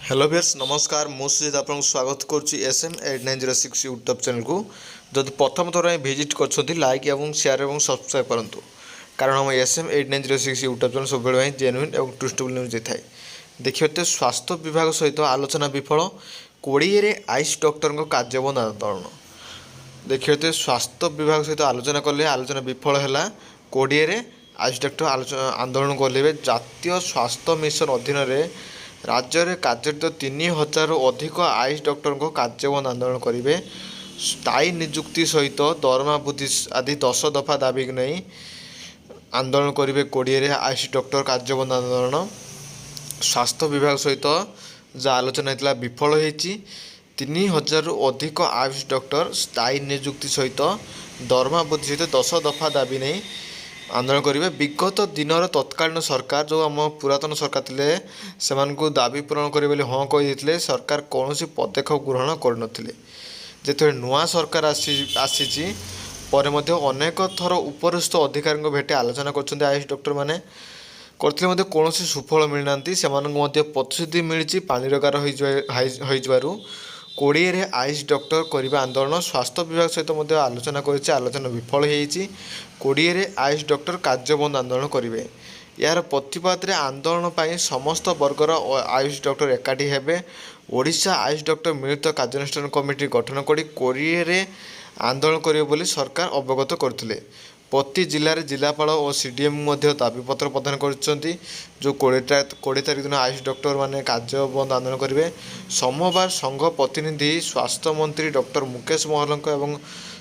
Hello भियर्स नमस्कार मु सुजित आपको स्वागत करुच्ची SM8906 यूट्यूब चैनल को जदि प्रथम थर भिजिट कर लाइक और शेयर और सब्सक्राइब करूँ कारण हम SM8906 यूट्यूब चैनल सब जेन्युइन और ट्रुस्टेबल न्यूज देता है। देखिए स्वास्थ्य विभाग सहित आलोचना विफल 20 आईस डॉक्टर कार्यबंद आंदोलन। देखिए स्वास्थ्य विभाग सहित आलोचना कले आलोचना विफल है 20 आईस डॉक्टर आंदोलन कले जातीय स्वास्थ्य मिशन अधीन राज्य में कार्यरत 3000 अधिक आईस डॉक्टर को कार्यबंद आंदोलन करेंगे। स्थायी निजुक्ति सहित दरमा वृद्धि आदि 10 दफा दाबी नहीं आंदोलन करेंगे 20 आईस डॉक्टर कार्यबंद आंदोलन। स्वास्थ्य विभाग सहित जहाँ आलोचना होता विफल होती 3000 अधिक आयुष डॉक्टर स्थायी निजुक्ति सहित दरमा वृद्धि सहित 10 दफा दाबी नहीं आंदोलन करेंगे। विगत दिन तत्कालीन सरकार जो आम पुरातन सरकार थे से दाबी पूरण करेंगे हाँ कही सरकार कौन पदक्षेप ग्रहण कर जिते नुआ सरकार आसी अनेक थर उपरिस्थ अधिकारी भेटी आलोचना कर आयुष डॉक्टर मैंने करते कौन सुफल मिलना से प्रतिश्रुति मिली पानीरगार हो 20 आईस डॉक्टर करने आंदोलन। स्वास्थ्य विभाग सहित आलोचना आलोचना विफल होती 20 आईस डॉक्टर कार्यबंद आंदोलन करेंगे। यार प्रतिवाद में आंदोलन पर समस्त वर्गर आयुष डॉक्टर एकाठी हेबे। ओडिशा आयुष डॉक्टर मिलित कार्यानुष्ठान कमिटी गठन कर 20 आंदोलन करेंगे सरकार अवगत करते। प्रति जिले में जिलापाल और CDM दाबीपत्र प्रदान कर जो 20 तारीख दिन आयुष डॉक्टर मैंने कार्यबंद आंदोलन करेंगे। सोमवार संघ प्रतिनिधि स्वास्थ्य मंत्री डॉक्टर मुकेश महल और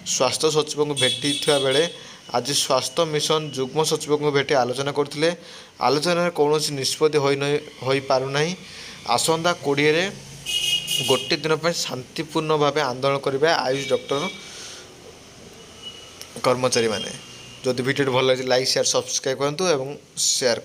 स्वास्थ्य सचिव को भेटी बेले आज स्वास्थ्य मिशन जुग्म सचिव को भेटी आलोचना करते। आलोचना कौन निष्पत्ति हो पारना। आसंता 20 गोटे दिन पर शांतिपूर्ण भाव आंदोलन करेंगे आयुष डॉक्टर कर्मचारी मैंने। जदि वीडियो भल लगे लाइक शेयर सब्सक्राइब करूँ और शेयर